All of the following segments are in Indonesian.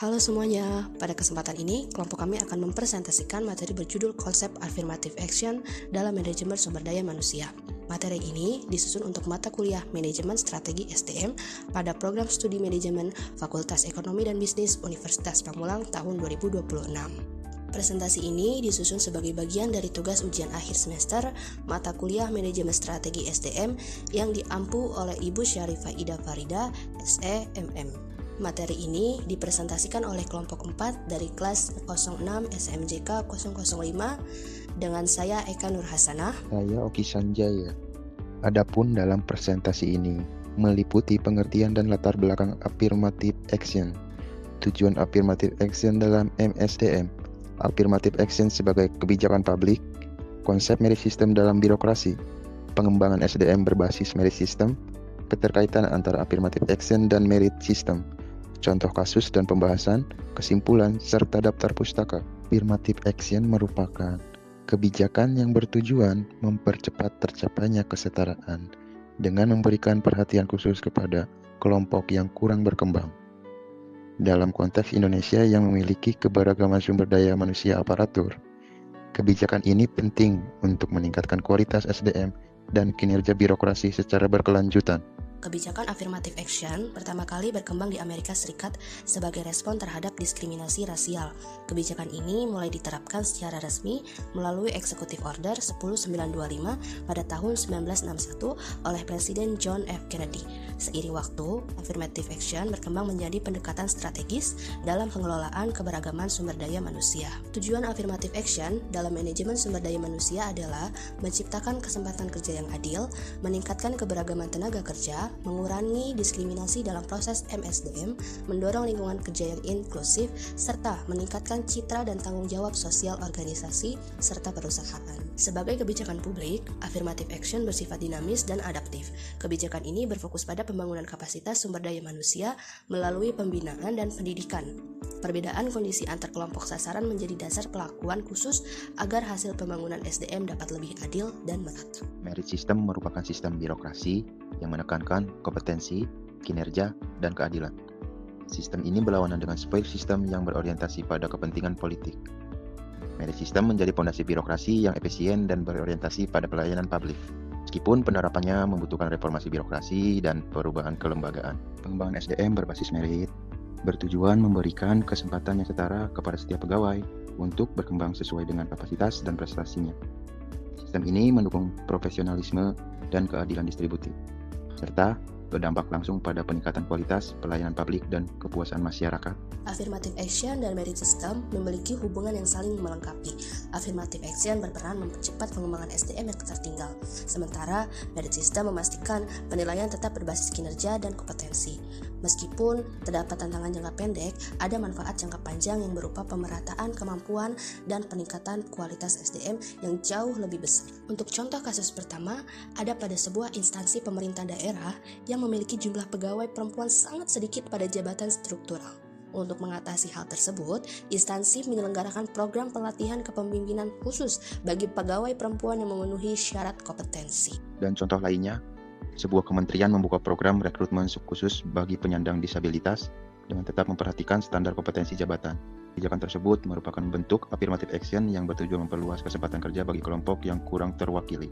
Halo semuanya, pada kesempatan ini kelompok kami akan mempresentasikan materi berjudul Konsep Affirmative Action dalam Manajemen Sumber Daya Manusia. Materi ini disusun untuk mata kuliah Manajemen Strategi SDM pada program studi manajemen Fakultas Ekonomi dan Bisnis Universitas Pamulang tahun 2026. Presentasi ini disusun sebagai bagian dari tugas ujian akhir semester mata kuliah Manajemen Strategi SDM yang diampu oleh Ibu Syarifah Ida Farida, SE, MM. Materi ini dipresentasikan oleh kelompok 4 dari kelas 06 SMJK 005 dengan saya Eka Nur Hasanah. Saya Oki Sanjaya. Adapun dalam presentasi ini meliputi pengertian dan latar belakang affirmative action. Tujuan affirmative action dalam MSDM. Affirmative action sebagai kebijakan publik, konsep merit system dalam birokrasi, pengembangan SDM berbasis merit system, keterkaitan antara affirmative action dan merit system, contoh kasus dan pembahasan, kesimpulan, serta daftar pustaka. Affirmative action merupakan kebijakan yang bertujuan mempercepat tercapainya kesetaraan dengan memberikan perhatian khusus kepada kelompok yang kurang berkembang. Dalam konteks Indonesia yang memiliki keberagaman sumber daya manusia aparatur, kebijakan ini penting untuk meningkatkan kualitas SDM dan kinerja birokrasi secara berkelanjutan. Kebijakan affirmative action pertama kali berkembang di Amerika Serikat sebagai respon terhadap diskriminasi rasial. Kebijakan ini mulai diterapkan secara resmi melalui Executive Order 10925 pada tahun 1961 oleh Presiden John F. Kennedy. Seiring waktu, affirmative action berkembang menjadi pendekatan strategis dalam pengelolaan keberagaman sumber daya manusia. Tujuan affirmative action dalam manajemen sumber daya manusia adalah menciptakan kesempatan kerja yang adil, meningkatkan keberagaman tenaga kerja, mengurangi diskriminasi dalam proses MSDM, mendorong lingkungan kerja yang inklusif, serta meningkatkan citra dan tanggung jawab sosial organisasi serta perusahaan. Sebagai kebijakan publik, affirmative action bersifat dinamis dan adaptif. Kebijakan ini berfokus pada pembangunan kapasitas sumber daya manusia melalui pembinaan dan pendidikan. Perbedaan kondisi antar kelompok sasaran menjadi dasar pelakuan khusus agar hasil pembangunan SDM dapat lebih adil dan merata. Merit system merupakan sistem birokrasi yang menekankan kompetensi, kinerja, dan keadilan. Sistem ini berlawanan dengan spoil system yang berorientasi pada kepentingan politik. Merit system menjadi fondasi birokrasi yang efisien dan berorientasi pada pelayanan publik. Meskipun penerapannya membutuhkan reformasi birokrasi dan perubahan kelembagaan. Pengembangan SDM berbasis merit bertujuan memberikan kesempatan yang setara kepada setiap pegawai untuk berkembang sesuai dengan kapasitas dan prestasinya. Sistem ini mendukung profesionalisme dan keadilan distributif, serta berdampak langsung pada peningkatan kualitas pelayanan publik dan kepuasan masyarakat. Affirmative action dan merit system memiliki hubungan yang saling melengkapi. Affirmative action berperan mempercepat pengembangan SDM yang tertinggal, sementara merit system memastikan penilaian tetap berbasis kinerja dan kompetensi. Meskipun terdapat tantangan jangka pendek, ada manfaat jangka panjang yang berupa pemerataan kemampuan dan peningkatan kualitas SDM yang jauh lebih besar. Untuk contoh kasus pertama, ada pada sebuah instansi pemerintah daerah yang memiliki jumlah pegawai perempuan sangat sedikit pada jabatan struktural. Untuk mengatasi hal tersebut, instansi menyelenggarakan program pelatihan kepemimpinan khusus bagi pegawai perempuan yang memenuhi syarat kompetensi. Dan contoh lainnya, sebuah kementerian membuka program rekrutmen khusus bagi penyandang disabilitas dengan tetap memperhatikan standar kompetensi jabatan. Kebijakan tersebut merupakan bentuk affirmative action yang bertujuan memperluas kesempatan kerja bagi kelompok yang kurang terwakili.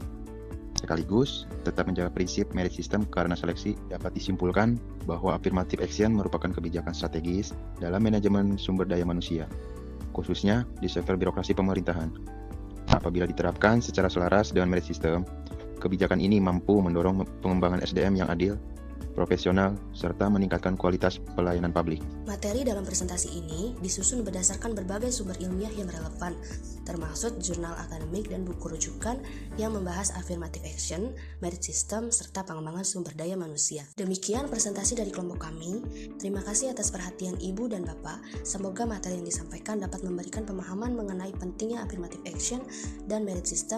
Sekaligus, tetap menjaga prinsip merit system karena seleksi dapat disimpulkan bahwa affirmative action merupakan kebijakan strategis dalam manajemen sumber daya manusia, khususnya di sektor birokrasi pemerintahan. Apabila diterapkan secara selaras dengan merit system, kebijakan ini mampu mendorong pengembangan SDM yang adil, profesional, serta meningkatkan kualitas pelayanan publik. Materi dalam presentasi ini disusun berdasarkan berbagai sumber ilmiah yang relevan, termasuk jurnal akademik dan buku rujukan yang membahas affirmative action, merit system, serta pengembangan sumber daya manusia. Demikian presentasi dari kelompok kami. Terima kasih atas perhatian Ibu dan Bapak. Semoga materi yang disampaikan dapat memberikan pemahaman mengenai pentingnya affirmative action dan merit system